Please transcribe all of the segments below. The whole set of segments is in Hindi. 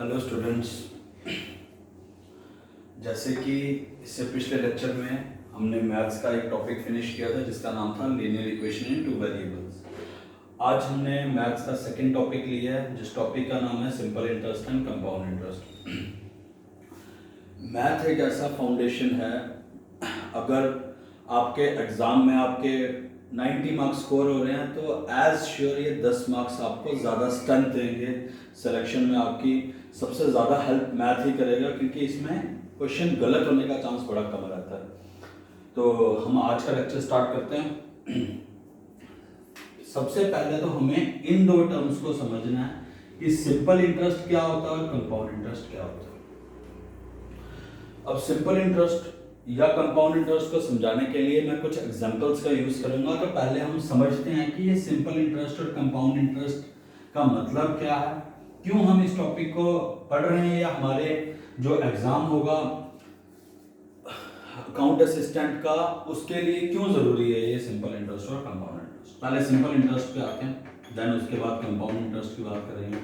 Hello students. जैसे कि इससे पिछले लेक्चर में हमने मैथ्स का एक टॉपिक फिनिश किया था जिसका नाम था linear equation in two variables. आज हमने मैथ्स का सेकंड टॉपिक लिया है जिस टॉपिक का नाम है simple interest and compound interest. Math एक ऐसा फाउंडेशन है, अगर आपके एग्ज़ाम में आपके 90 मार्क्स स्कोर हो रहे हैं तो एज श्योर ये 10 मार्क्स आपको ज़्यादा स्ट्रेंथ देंगे। सिलेक्शन में आपकी सबसे ज़्यादा हेल्प मैथ ही करेगा, क्योंकि इसमें क्वेश्चन गलत होने का चांस बड़ा कम रहता है। तो हम आज का लेक्चर स्टार्ट करते हैं। सबसे पहले तो हमें इन दो टर्म्स को समझना है कि सिंपल इंटरेस्ट क्या होता है और कंपाउंड इंटरेस्ट क्या होता है। अब सिंपल इंटरेस्ट या कंपाउंड इंटरेस्ट को समझाने के लिए मैं कुछ एग्जांपल्स का यूज करूंगा। तो पहले हम समझते हैं कि ये सिंपल इंटरेस्ट और कंपाउंड इंटरेस्ट का मतलब क्या है, क्यों हम इस टॉपिक को पढ़ रहे हैं, या हमारे जो एग्जाम होगा अकाउंट असिस्टेंट का उसके लिए क्यों जरूरी है ये सिंपल इंटरेस्ट और कंपाउंड इंटरेस्ट। पहले सिंपल इंटरेस्ट पे आते हैं, देन उसके बाद कंपाउंड इंटरेस्ट की बात करेंगे।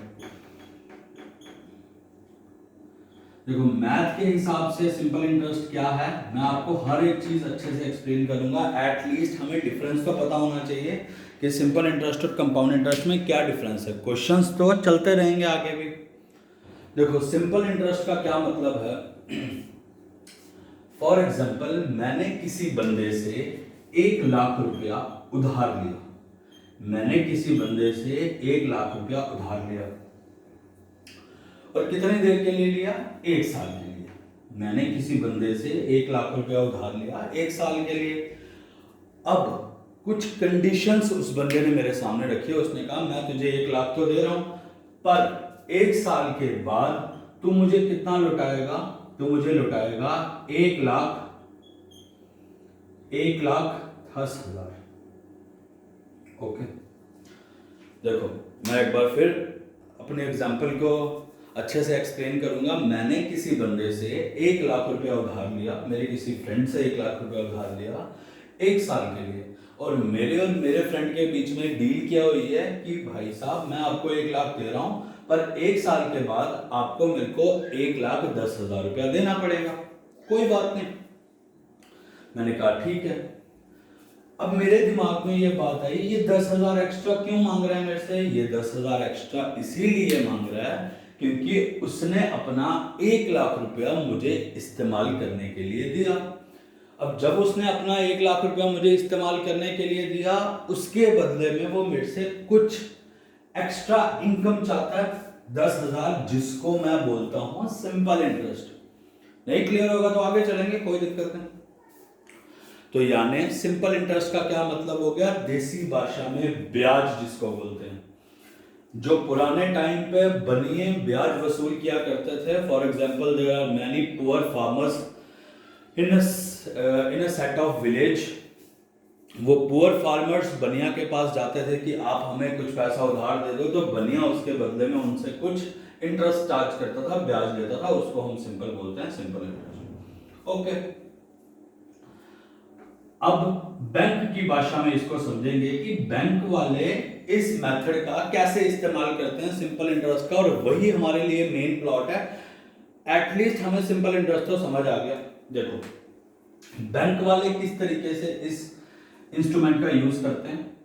देखो, मैथ के हिसाब से सिंपल इंटरेस्ट क्या है, मैं आपको हर एक चीज अच्छे से एक्सप्लेन करूंगा। एटलीस्ट हमें डिफरेंस तो पता होना चाहिए कि सिंपल इंटरेस्ट और कंपाउंड इंटरेस्ट में क्या डिफरेंस है। क्वेश्चंस तो चलते रहेंगे आगे भी। देखो, सिंपल इंटरेस्ट का क्या मतलब है। फॉर एग्जाम्पल, मैंने किसी बंदे से 1,00,000 रुपया उधार लिया। मैंने किसी बंदे से 1,00,000 रुपया उधार लिया और कितनी देर के लिए लिया? 1 साल के लिए। मैंने किसी बंदे से 1,00,000 रुपया उधार लिया 1 साल के लिए। अब कुछ कंडीशंस उस बंदे ने मेरे सामने रखी। उसने कहा मैं तुझे 1,00,000 तो दे रहा हूं, पर 1 साल के बाद तू मुझे कितना लौटाएगा? तू मुझे लौटाएगा 1,10,000। ओके, देखो मैं एक बार फिर अपने एग्जाम्पल को अच्छे से एक्सप्लेन करूंगा। मैंने किसी बंदे से 1,00,000 रुपया उधार लिया, मेरे किसी फ्रेंड से 1,00,000 रुपया उधार लिया 1 साल के लिए, और मेरे फ्रेंड के बीच में डील किया हुई है कि भाई साहब मैं आपको 1,00,000 दे रहा हूं, पर 1 साल के बाद आपको मेरे को 1,10,000 रुपया देना पड़ेगा। कोई बात नहीं, मैंने कहा ठीक है। अब मेरे दिमाग में ये बात आई, ये 10,000 एक्स्ट्रा क्यों मांग रहा है मेरे से? ये 10,000 एक्स्ट्रा इसीलिए मांग रहा है क्योंकि उसने अपना 1,00,000 रुपया मुझे इस्तेमाल करने के लिए दिया। अब जब उसने अपना 1,00,000 रुपया मुझे इस्तेमाल करने के लिए दिया, उसके बदले में वो मेरे से कुछ एक्स्ट्रा इनकम चाहता है 10,000, जिसको मैं बोलता हूं सिंपल इंटरेस्ट। नहीं क्लियर होगा तो आगे चलेंगे, कोई दिक्कत नहीं। तो यानी सिंपल इंटरेस्ट का क्या मतलब हो गया? देसी भाषा में ब्याज जिसको बोलते हैं। जो पुराने टाइम पे बनिए ब्याज वसूल किया करते थे। For example, there are many poor farmers in a set of village. वो पुअर फार्मर्स बनिया के पास जाते थे कि आप हमें कुछ पैसा उधार दे दो, तो बनिया उसके बदले में उनसे कुछ इंटरेस्ट चार्ज करता था, ब्याज देता था। उसको हम सिंपल बोलते हैं, सिंपल इंटरेस्ट। ओके, अब बैंक की भाषा में इसको समझेंगे कि बैंक वाले इस मेथड का कैसे इस्तेमाल करते हैं सिंपल इंटरेस्ट का, और वही हमारे लिए मेन प्लॉट है। एटलीस्ट हमें सिंपल इंटरेस्ट तो समझ आ गया। देखो, बैंक वाले किस तरीके से इस इंस्ट्रूमेंट का यूज करते हैं।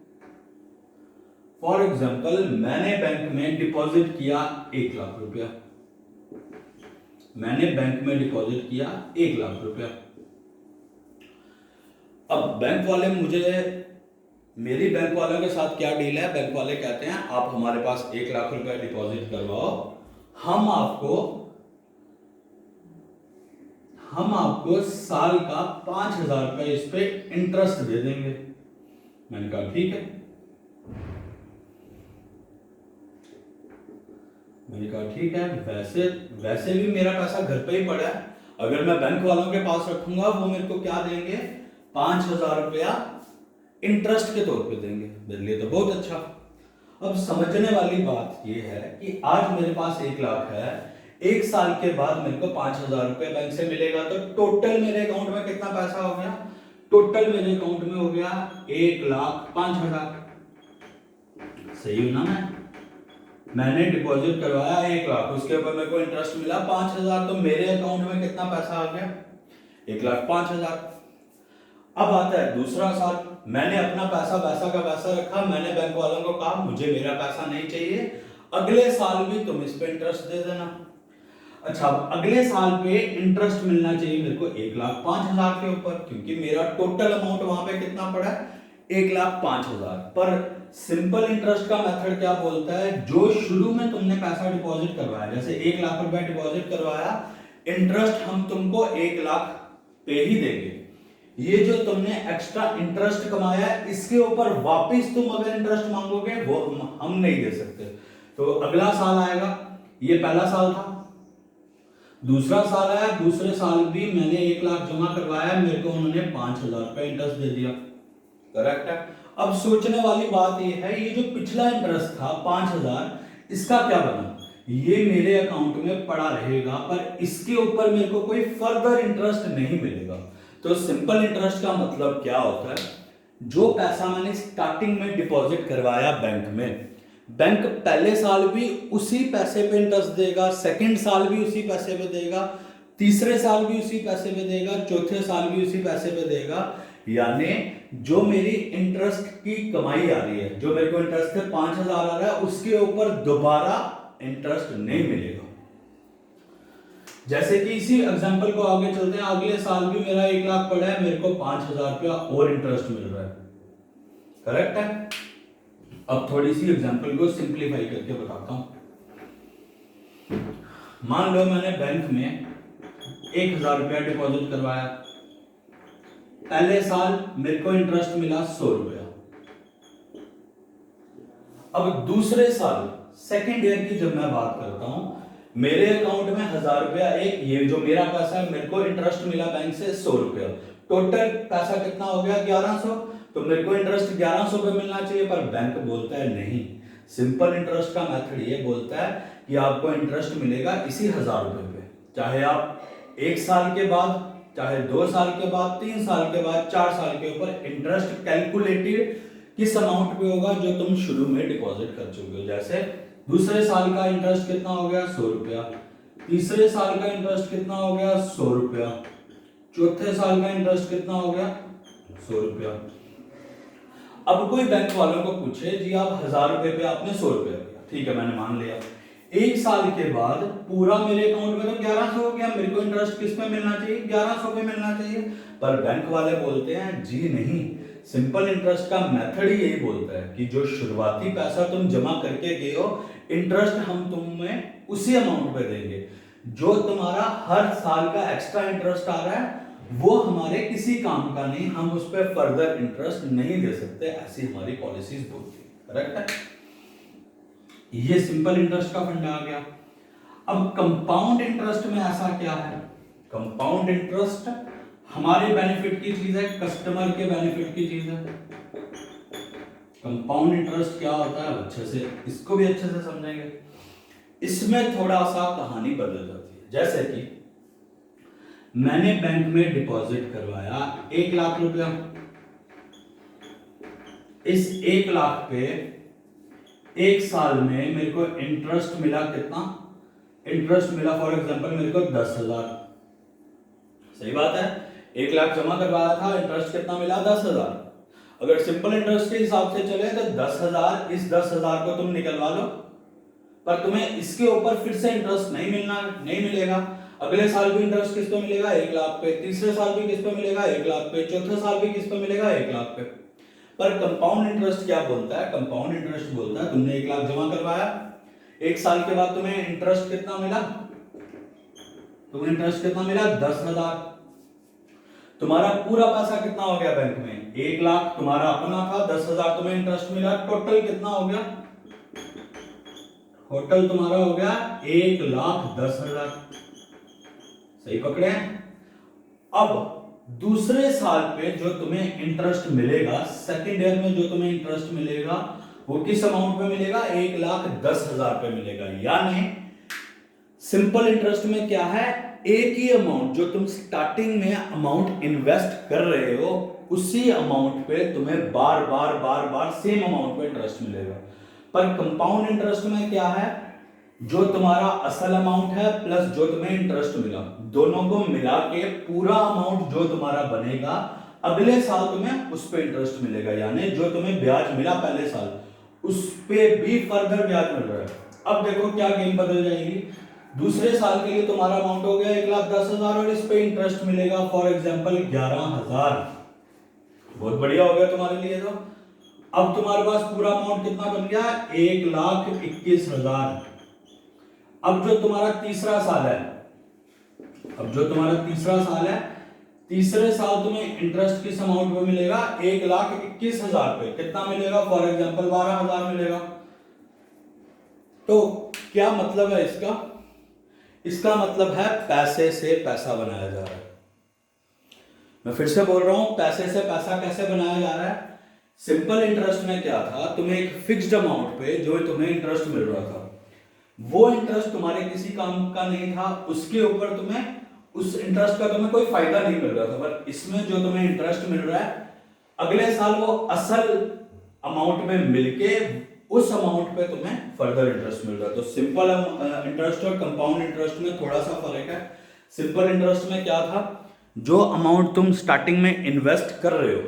फॉर एग्जाम्पल, मैंने बैंक में डिपॉजिट किया 1,00,000 रुपया। मैंने बैंक में डिपॉजिट किया 1,00,000 रुपया। अब बैंक वाले मेरी बैंक वालों के साथ क्या डील है? बैंक वाले कहते हैं आप हमारे पास 1,00,000 रुपया डिपॉजिट करवाओ, हम आपको साल का 5,000 रुपया इस पे इंटरेस्ट दे देंगे। मैंने कहा ठीक है। वैसे भी मेरा पैसा घर पे ही पड़ा है। अगर मैं बैंक वालों के पास रखूंगा, वो मेरे को क्या देंगे? 5,000 रुपया इंटरेस्ट के तौर पे देंगे। मेरे लिए तो बहुत अच्छा। अब समझने वाली बात यह है कि आज मेरे पास 1,00,000 है, 1 साल के बाद मेरे को 5,000 रुपया बैंक से मिलेगा, तो टोटल मेरे अकाउंट में कितना पैसा हो गया? टोटल मेरे अकाउंट में हो गया 1,05,000। सही हूं ना मैं? मैंने डिपॉजिट करवाया 1 लाख, उसके ऊपर मेरे को इंटरेस्ट मिला 5,000, तो मेरे अकाउंट में कितना पैसा आ गया? 1,05,000। अब आता है दूसरा साल, मैंने अपना पैसा वैसा का वैसा रखा, मैंने बैंक वालों को कहा मुझे मेरा पैसा नहीं चाहिए, अगले साल भी तुम इस पे इंटरेस्ट दे देना। अच्छा, अगले साल पे इंटरेस्ट मिलना चाहिए मेरे को 1,05,000 के ऊपर, क्योंकि मेरा टोटल अमाउंट वहां पे कितना पड़ा है? 1,05,000। पर सिंपल इंटरेस्ट का मेथड क्या बोलता है? जो शुरू में तुमने पैसा डिपॉजिट करवाया, जैसे 1,00,000 रुपया डिपॉजिट करवाया, इंटरेस्ट हम तुमको 1,00,000 पे ही देंगे। ये जो तुमने एक्स्ट्रा इंटरेस्ट कमाया है, इसके ऊपर वापस तुम अगर इंटरेस्ट मांगोगे वो हम नहीं दे सकते। तो अगला साल आएगा, ये पहला साल था, दूसरा साल आया, दूसरे साल भी मैंने 1,00,000 जमा करवाया, मेरे को उन्होंने 5,000 रुपए इंटरेस्ट दे दिया। करेक्ट है। अब सोचने वाली बात ये है, ये जो पिछला इंटरेस्ट था 5,000, इसका क्या बना? ये मेरे अकाउंट में पड़ा रहेगा, पर इसके ऊपर मेरे को कोई फर्दर इंटरेस्ट नहीं मिलेगा। तो सिंपल इंटरेस्ट का मतलब क्या होता है? जो पैसा मैंने स्टार्टिंग में डिपॉजिट करवाया बैंक में, बैंक पहले साल भी उसी पैसे पे इंटरेस्ट देगा, सेकंड साल भी उसी पैसे पे देगा, तीसरे साल भी उसी पैसे पे देगा, चौथे साल भी उसी पैसे पे देगा। यानी जो मेरी इंटरेस्ट की कमाई आ रही है, जो मेरे को इंटरेस्ट है 5,000 आ रहा है, उसके ऊपर दोबारा इंटरेस्ट नहीं मिलेगा। जैसे कि इसी एग्जांपल को आगे चलते हैं, अगले साल भी मेरा 1,00,000 पड़ा है, मेरे को 5,000 रुपया और इंटरेस्ट मिल रहा है। करेक्ट है। अब थोड़ी सी एग्जांपल को सिंप्लीफाई करके बताता हूं। मान लो मैंने बैंक में 1,000 रुपया डिपॉजिट करवाया, पहले साल मेरे को इंटरेस्ट मिला 100 रुपया। अब दूसरे साल सेकेंड ईयर की जब मैं बात करता हूं, मेरे अकाउंट में 1,000 रुपया, एक ये जो मेरा पैसा है, मेरे को इंटरेस्ट मिला बैंक से 100 रुपया, टोटल पैसा कितना हो गया? 1,100। तो मेरे को इंटरेस्ट 1,100 पे मिलना चाहिए, पर बैंक बोलता है नहीं। सिंपल इंटरेस्ट का मेथड ये बोलता है कि आपको इंटरेस्ट मिलेगा इसी 1,000 रुपए पे, चाहे आप 1 साल के बाद, चाहे 2 साल के बाद, 3 साल के बाद, 4 साल के ऊपर इंटरेस्ट कैलकुलेटेड किस अमाउंट पे होगा जो तुम शुरू में डिपॉजिट कर चुके हो। जैसे दूसरे साल का इंटरेस्ट कितना हो गया? 100 रुपया। तीसरे साल का इंटरेस्ट कितना हो गया? 100 रुपया। चौथे साल का इंटरेस्ट कितना हो गया? 100 रुपया। अब कोई बैंक वालों को पूछे जी आप 1,000 रुपए पे आपने 100 रुपया दिया, ठीक है मैंने मान लिया, 1 साल के बाद पूरा मेरे अकाउंट में तो 1,100 हो गया, मेरे को इंटरेस्ट किस पे मिलना चाहिए? 1,100 पे मिलना चाहिए। पर बैंक वाले बोलते हैं जी नहीं, सिंपल इंटरेस्ट का मेथड ही यही बोलता है कि जो शुरुआती पैसा तुम जमा करके गए हो, इंटरेस्ट हम तुम्हें उसी अमाउंट पे देंगे। जो तुम्हारा हर साल का एक्स्ट्रा इंटरेस्ट आ रहा है वो हमारे किसी काम का नहीं, हम उस पर फर्दर इंटरेस्ट नहीं दे सकते, ऐसी हमारी पॉलिसीज बोलती है। करेक्ट है। ये सिंपल इंटरेस्ट का फंडा आ गया। अब कंपाउंड इंटरेस्ट में ऐसा क्या है? कंपाउंड इंटरेस्ट हमारे बेनिफिट की चीज है, कस्टमर के बेनिफिट की चीज है। कंपाउंड इंटरेस्ट क्या होता है, अच्छे से इसको भी अच्छे से समझेंगे। इसमें थोड़ा सा कहानी बदल जाती है। जैसे कि मैंने बैंक में डिपॉजिट करवाया 1,00,000 रुपया, इस 1,00,000 पे 1 साल में मेरे को इंटरेस्ट मिला कितना? इंटरेस्ट मिला फॉर एग्जांपल मेरे को 10,000। सही बात है, 1,00,000 जमा करवाया था, इंटरेस्ट कितना मिला? 10,000। अगर सिंपल इंटरेस्ट के हिसाब से चले तो 10,000, इस 10,000 को तुम निकलवा लो, पर तुम्हें इसके ऊपर फिर से इंटरेस्ट नहीं मिलेगा। अगले साल भी इंटरेस्ट किस पे मिलेगा? 1,00,000 पे। तीसरे साल भी किस पे मिलेगा? 1,00,000 पे। चौथे साल भी किस पे मिलेगा? 1,00,000 पे। पर कंपाउंड इंटरेस्ट क्या बोलता है? कंपाउंड इंटरेस्ट बोलता है तुमने 1,00,000 जमा करवाया, 1 साल के बाद तुम्हें इंटरेस्ट कितना मिला? तुम्हें इंटरेस्ट कितना मिला? 10,000। तुम्हारा पूरा पैसा कितना हो गया बैंक में? 1,00,000 तुम्हारा अपना था, 10,000 तुम्हें इंटरेस्ट मिला, टोटल कितना हो गया? टोटल तुम्हारा हो गया 1,10,000। सही पकड़े? अब दूसरे साल पे जो तुम्हें इंटरेस्ट मिलेगा, सेकेंड ईयर में जो तुम्हें इंटरेस्ट मिलेगा वो किस अमाउंट पे मिलेगा? 1,10,000 पे मिलेगा। यानी सिंपल इंटरेस्ट में क्या है? एक ही अमाउंट जो तुम स्टार्टिंग में अमाउंट इन्वेस्ट कर रहे हो, उसी अमाउंट पे तुम्हें बार बार सेम अमाउंट पे इंटरेस्ट मिलेगा। पर कंपाउंड इंटरेस्ट में क्या है, जो तुम्हारा असल अमाउंट है प्लस जो तुम्हें इंटरेस्ट मिला, दोनों को मिला के पूरा अमाउंट जो तुम्हारा बनेगा अगले साल तुम्हें उस पे इंटरेस्ट मिलेगा, यानी जो तुम्हें ब्याज मिला पहले साल उस पे भी फर्दर ब्याज मिल रहा है। अब देखो क्या गेम बदल जाएगी, दूसरे साल के लिए तुम्हारा अमाउंट हो गया 1,10,000 और इस पे इंटरेस्ट मिलेगा फॉर एग्जांपल 11,000, बहुत बढ़िया हो गया तुम्हारे लिए। तो अब तुम्हारे पास पूरा अमाउंट कितना बन गया, 1,21,000। अब जो तुम्हारा तीसरा साल है, तीसरे साल तुम्हें इंटरेस्ट किस अमाउंट पे मिलेगा, 1,21,000 पे। कितना मिलेगा, फॉर एग्जांपल 12,000 मिलेगा। तो क्या मतलब है इसका मतलब है पैसे से पैसा बनाया जा रहा है। मैं फिर से बोल रहा हूं, पैसे से पैसा कैसे बनाया जा रहा है। सिंपल इंटरेस्ट में क्या था, तुम्हें एक फिक्स्ड अमाउंट पे जो तुम्हें इंटरेस्ट मिल रहा था, वो इंटरेस्ट तुम्हारे किसी काम का नहीं था, उसके ऊपर तुम्हें उस इंटरेस्ट का तुम्हें कोई फायदा नहीं मिल रहा था। पर इसमें जो तुम्हें इंटरेस्ट मिल रहा है अगले साल वो असल अमाउंट में मिलके उस अमाउंट पे तुम्हें फर्दर इंटरेस्ट मिल रहा है। तो सिंपल इंटरेस्ट और कंपाउंड इंटरेस्ट में थोड़ा सा फर्क है। सिंपल इंटरेस्ट में क्या था, जो अमाउंट तुम स्टार्टिंग में इन्वेस्ट कर रहे हो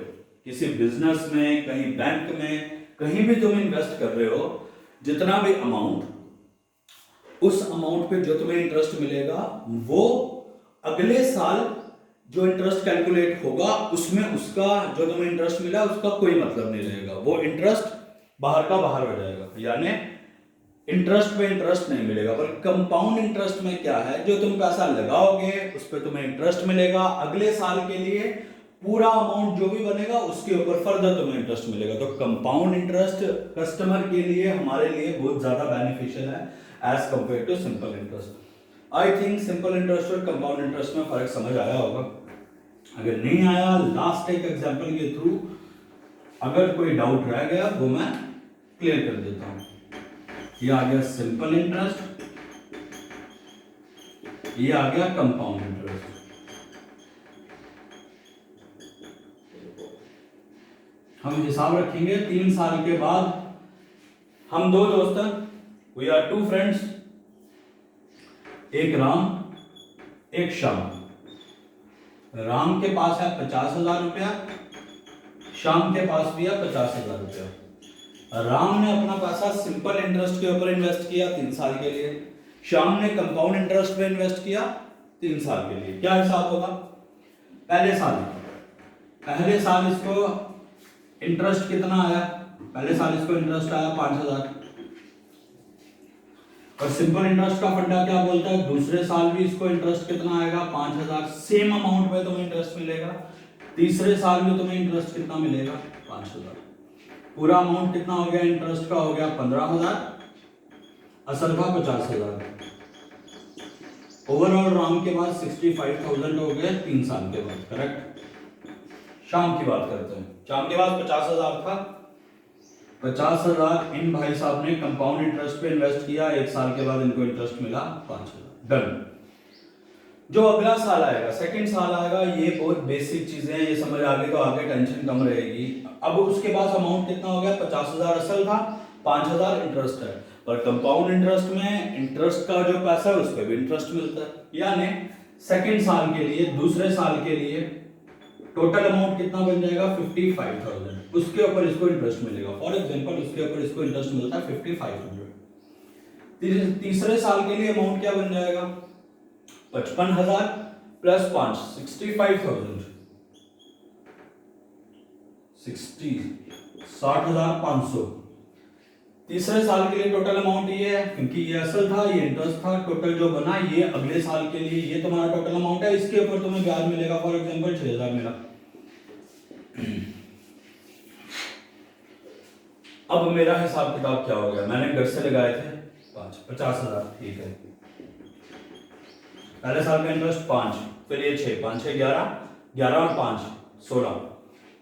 किसी बिजनेस में, कहीं बैंक में, कहीं भी तुम इन्वेस्ट कर रहे हो, जितना भी अमाउंट, उस अमाउंट पे जो तुम्हें इंटरेस्ट मिलेगा वो अगले साल जो इंटरेस्ट कैलकुलेट होगा उसमें उसका जो तुम्हें इंटरेस्ट मिला उसका कोई मतलब नहीं रहेगा, वो इंटरेस्ट बाहर का बाहर हो जाएगा, यानी इंटरेस्ट पे इंटरेस्ट नहीं मिलेगा। पर कंपाउंड इंटरेस्ट में क्या है, जो तुम पैसा लगाओगे उस पर तुम्हें इंटरेस्ट मिलेगा, अगले साल के लिए पूरा अमाउंट जो भी बनेगा उसके ऊपर फर्दर तुम्हें इंटरेस्ट मिलेगा। तो कंपाउंड इंटरेस्ट कस्टमर के लिए, हमारे लिए बहुत ज्यादा बेनिफिशियल है as compare to simple interest. I think simple interest और कंपाउंड इंटरेस्ट में फर्क समझ आया होगा। अगर नहीं आया, लास्ट एक एग्जांपल के थ्रू अगर कोई डाउट रह गया वो मैं क्लियर कर देता हूं। ये आ गया सिंपल इंटरेस्ट, ये आ गया कंपाउंड इंटरेस्ट। हम हिसाब रखेंगे 3 साल के बाद। हम दो दोस्त हैं, वी आर 2 फ्रेंड्स, एक राम एक श्याम। राम के पास है 50,000 रुपया, श्याम के पास भी है 50,000 रुपया। राम ने अपना पैसा सिंपल इंटरेस्ट के ऊपर इन्वेस्ट किया 3 साल के लिए, श्याम ने कंपाउंड इंटरेस्ट पे इन्वेस्ट किया 3 साल के लिए। क्या हिसाब होगा, पहले साल इसको इंटरेस्ट कितना आया, पहले साल इसको इंटरेस्ट आया 5,000, और सिंपल इंटरेस्ट का फंडा क्या बोलता है, दूसरे साल भी इसको इंटरेस्ट कितना आएगा 5,000, सेम अमाउंट पे तुम्हें इंटरेस्ट मिलेगा। तीसरे साल में तुम्हें इंटरेस्ट कितना मिलेगा 5,000। पूरा अमाउंट कितना हो गया, इंटरेस्ट का हो गया 15,000, असल का 50,000। ओवरऑल राम के पास 65,000 हो गए 3 साल के बाद, करेक्ट। श्याम की बात करते हैं, श्याम के पास 50,000 था, 50,000 इन भाई साहब ने कंपाउंड इंटरेस्ट पे इन्वेस्ट किया, 1 साल के बाद इनको इंटरेस्ट मिला 5,000, डन। जो अगला साल आएगा, सेकंड साल आएगा, ये बहुत बेसिक चीजें हैं, ये समझ आ गई तो आगे टेंशन कम रहेगी। अब उसके पास अमाउंट कितना हो गया, 50,000 असल था, 5,000 इंटरेस्ट है। पर कंपाउंड इंटरेस्ट में इंटरेस्ट का जो पैसा है उस पर भी इंटरेस्ट मिलता है, यानी सेकंड साल के लिए, दूसरे साल के लिए टोटल अमाउंट कितना बन जाएगा 55,000, उसके ऊपर इसको इंटरेस्ट मिलेगा। फॉर एग्जांपल उसके ऊपर इसको इंटरेस्ट मिलता है 5500। तीसरे साल के लिए अमाउंट क्या बन जाएगा 55,000 प्लस 5 65,000, 60,500। तीसरे साल के लिए टोटल अमाउंट ये है, क्योंकि ये असल था, ये इंटरेस्ट था, टोटल जो बना ये अगले साल के लिए, ये तुम्हारा टोटल अमाउंट है, इसके ऊपर तुम्हें ब्याज मिलेगा, फॉर एग्जांपल 6,000 मिला। अब मेरा हिसाब किताब क्या हो गया, मैंने घर से लगाए थे 50,000, ठीक है। पहले साल का इंटरेस्ट 5, फिर ये 6, 5 6 11, 11 और 5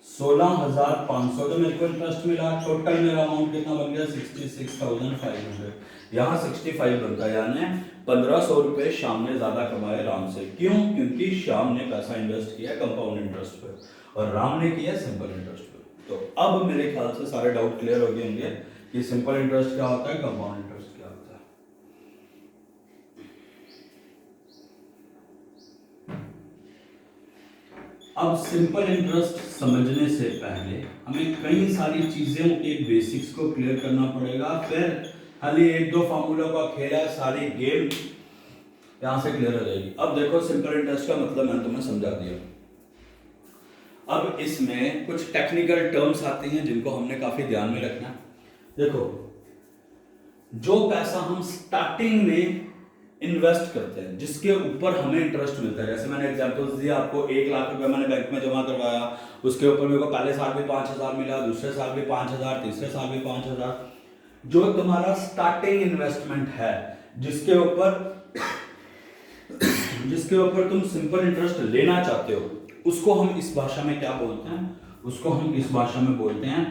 16,500 तो मेरे को इंटरेस्ट मिला। टोटल मेरा अमाउंट कितना बन गया 66,500। यहाँ 65 बनता है, यानी 1,500 रुपए श्याम ने ज्यादा कमाए राम से। क्यों, क्योंकि श्याम ने पैसा इन्वेस्ट किया कंपाउंड इंटरेस्ट पे और राम ने किया सिंपल इंटरेस्ट पे। तो अब मेरे ख्याल से सारे डाउट क्लियर हो गए होंगे कि सिंपल इंटरेस्ट क्या होता है, कंपाउंड इंटरेस्ट क्या होता है। अब सिंपल इंटरेस्ट समझने से पहले हमें कई सारी चीजों के बेसिक्स को क्लियर करना पड़ेगा, फिर खाली एक दो फार्मूला का खेल है, सारी गेम यहां से क्लियर हो जाएगी। अब देखो सिंपल इंटरेस्ट का मतलब मैंने तुम्हें समझा दिया। अब इसमें कुछ टेक्निकल टर्म्स आती हैं जिनको हमने काफी ध्यान में रखना है। देखो, जो पैसा हम स्टार्टिंग में इन्वेस्ट करते हैं, जिसके ऊपर हमें इंटरेस्ट मिलता है, जैसे मैंने एग्जांपल्स दिए आपको, 1 लाख रुपए मैंने बैंक में जमा करवाया, उसके ऊपर मेरे को पहले साल भी 5,000 मिला, दूसरे साल भी 5,000, तीसरे साल भी 5,000। जो तुम्हारा स्टार्टिंग इन्वेस्टमेंट है, जिसके ऊपर तुम सिंपल इंटरेस्ट लेना चाहते हो, उसको हम इस भाषा में क्या बोलते हैं, उसको हम इस भाषा में बोलते हैं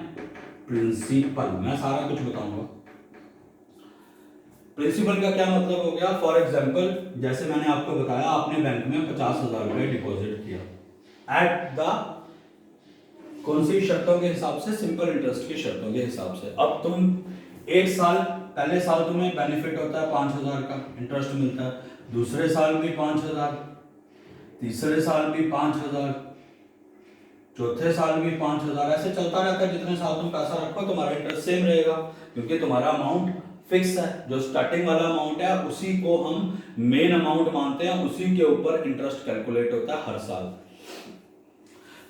प्रिंसिपल। मैं सारा कुछ बताऊंगा। प्रिंसिपल का क्या मतलब हो गया, फॉर एग्जाम्पल जैसे मैंने आपको बताया, आपने बैंक में 50,000 रुपए डिपॉजिट किया एट द कौन सी शर्तों के हिसाब से, सिंपल इंटरेस्ट की शर्तों के हिसाब से। अब तुम एक साल, पहले साल तुम्हें बेनिफिट होता है 5,000 का इंटरेस्ट मिलता है, दूसरे साल भी 5,000, तीसरे साल भी 5,000, चौथे साल भी 5,000, ऐसे चलता रहता है। जितने साल तुम पैसा रखो तुम्हारा इंटरेस्ट सेम रहेगा, क्योंकि तुम्हारा अमाउंट फिक्स है। जो स्टार्टिंग वाला अमाउंट है उसी को हम मेन अमाउंट मानते हैं, उसी के ऊपर इंटरेस्ट कैलकुलेट होता है हर साल।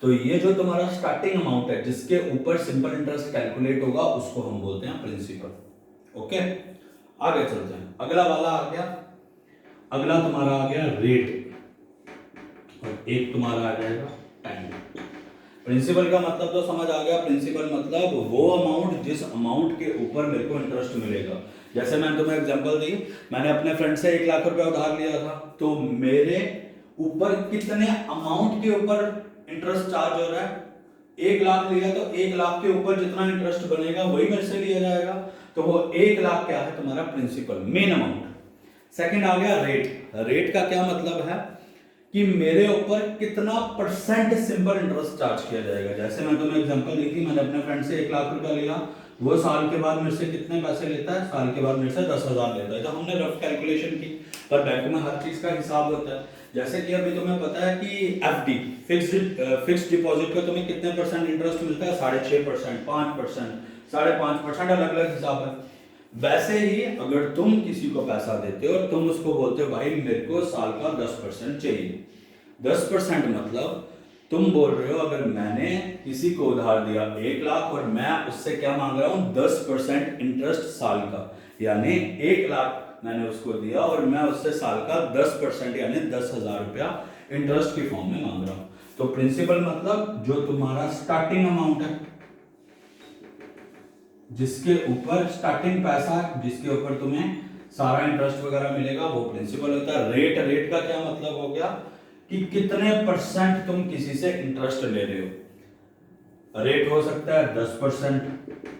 तो ये जो तुम्हारा स्टार्टिंग अमाउंट है, जिसके ऊपर सिंपल इंटरेस्ट कैलकुलेट होगा, उसको हम बोलते हैं प्रिंसिपल। ओके, आगे चलते हैं। अगला वाला आ गया, अगला तुम्हारा आ गया रेट, और एक तुम्हारा आ जाएगा टाइम। प्रिंसिपल का मतलब तो समझ आ गया। प्रिंसिपल मतलब वो अमाउंट, जिस अमाउंट के ऊपर मेरे को इंटरेस्ट मिलेगा। जैसे मैंने तुम्हें एग्जांपल दी, मैंने अपने फ्रेंड से 1 लाख रुपया उधार लिया था, तो मेरे ऊपर कितने अमाउंट के ऊपर इंटरेस्ट चार्ज हो रहा है। 1 लाख लिया तो 1 लाख के ऊपर जितना इंटरेस्ट बनेगा वही मेरे से लिया जाएगा। तो वो 1 लाख क्या है, तुम्हारा प्रिंसिपल, मेन अमाउंट। सेकंड आ गया रेट। रेट का क्या मतलब है कि मेरे ऊपर कितना परसेंट सिंपल इंटरेस्ट चार्ज किया जाएगा। जैसे मैं तुम्हें एग्जांपल दी थी, मैंने अपने फ्रेंड से 1 लाख रुपया लिया, वो साल के बाद मेरे से कितने पैसे लेता है, साल के बाद मेरे से 10,000 लेता है। तो हमने रफ कैलकुलेशन की, पर बैंक में हर चीज का हिसाब होता है। जैसे कि अभी तुम्हें पता है कि एफडी, फिक्स्ड डिपॉजिट पे तुम्हें कितने परसेंट इंटरेस्ट मिलता है, 6.5%, 5%, 5.5%, अलग अलग हिसाब है। वैसे ही अगर तुम किसी को पैसा देते हो और तुम उसको बोलते हो भाई मेरे को साल का 10% चाहिए, 10% मतलब तुम बोल रहे हो, अगर मैंने किसी को उधार दिया 1 लाख और मैं उससे क्या मांग रहा हूं, 10% इंटरेस्ट साल का, यानी 1 लाख मैंने उसको दिया और मैं उससे साल का 10% यानी 10,000 रुपया इंटरेस्ट की फॉर्म में मांग रहा हूं। तो प्रिंसिपल मतलब जो तुम्हारा स्टार्टिंग अमाउंट है, जिसके ऊपर स्टार्टिंग पैसा, जिसके ऊपर तुम्हें सारा इंटरेस्ट वगैरह मिलेगा, वो प्रिंसिपल होता है। रेट का क्या मतलब हो गया कि कितने परसेंट तुम किसी से इंटरेस्ट ले रहे हो। रेट हो सकता है 10%,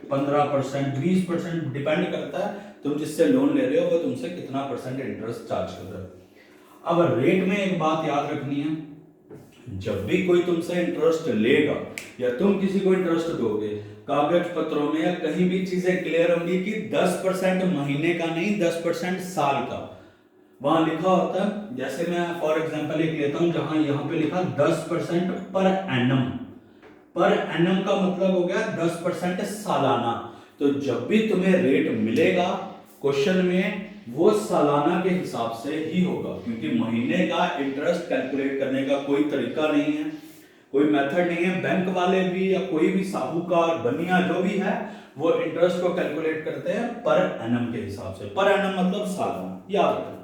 15%, 20%, डिपेंड करता है तुम जिससे लोन ले रहे हो वो तुमसे कितना परसेंट इंटरेस्ट चार्ज कर रहा है। अब रेट में एक बात याद रखनी है, जब भी कोई तुमसे इंटरेस्ट लेगा या तुम किसी को इंटरेस्ट दोगे, कागज पत्रों में या कहीं भी चीजें क्लियर होंगी कि 10% महीने का नहीं, 10% साल का। वहां लिखा होता है, जैसे मैं फॉर एग्जांपल एक लेता हूं, जहां यहां पे लिखा 10% पर एनम। पर एनम का मतलब हो गया 10% सालाना। तो जब भी तुम्हें रेट मिलेगा क्वेश्चन में, वो सालाना के हिसाब से ही होगा, क्योंकि महीने का इंटरेस्ट कैलकुलेट करने का कोई तरीका नहीं है, कोई मेथड नहीं है। बैंक वाले भी या कोई भी साहूकार, बनिया जो भी है, वो इंटरेस्ट को कैलकुलेट करते हैं पर एनम के हिसाब से। पर एनम मतलब सालाना, याद रखना।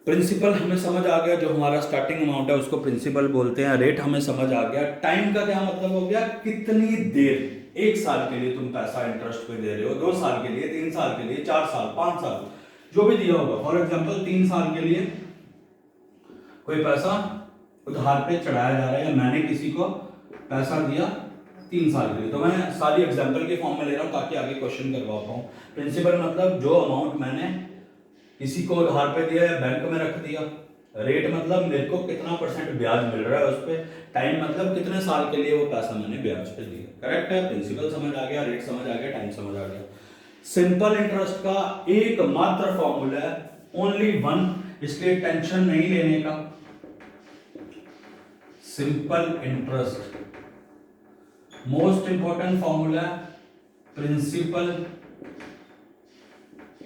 प्रिंसिपल हमें समझ आ गया, जो हमारा स्टार्टिंग अमाउंट है उसको प्रिंसिपल बोलते हैं। रेट हमें समझ आ गया। टाइम का क्या मतलब हो गया, कितनी देर, 1 साल के लिए तुम पैसा इंटरेस्ट पे दे रहे हो, 2 साल के लिए, 3 साल के लिए, 4 साल, 5 साल, जो भी दिया होगा। फॉर एग्जांपल 3 साल के लिए कोई पैसा उधार पे चढ़ाया जा रहा है, या मैंने किसी को पैसा दिया 3 साल के लिए, तो मैं सारी एग्जांपल के फॉर्म में ले रहा हूं ताकि आगे क्वेश्चन करवा पाऊं। प्रिंसिपल मतलब जो अमाउंट मैंने किसी को उधार पे दिया या बैंक में रख दिया, रेट मतलब मेरे को कितना परसेंट ब्याज मिल रहा है उस पर, टाइम मतलब कितने साल के लिए वो पैसा मैंने ब्याज पे दिया। करेक्ट है, प्रिंसिपल समझ आ गया, रेट समझ आ गया, टाइम समझ आ गया। सिंपल इंटरेस्ट का एकमात्र फॉर्मूला है, ओनली वन, इसलिए टेंशन नहीं लेने का। Simple interest most important formula, principal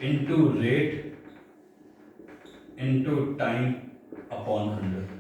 into rate into time upon 100।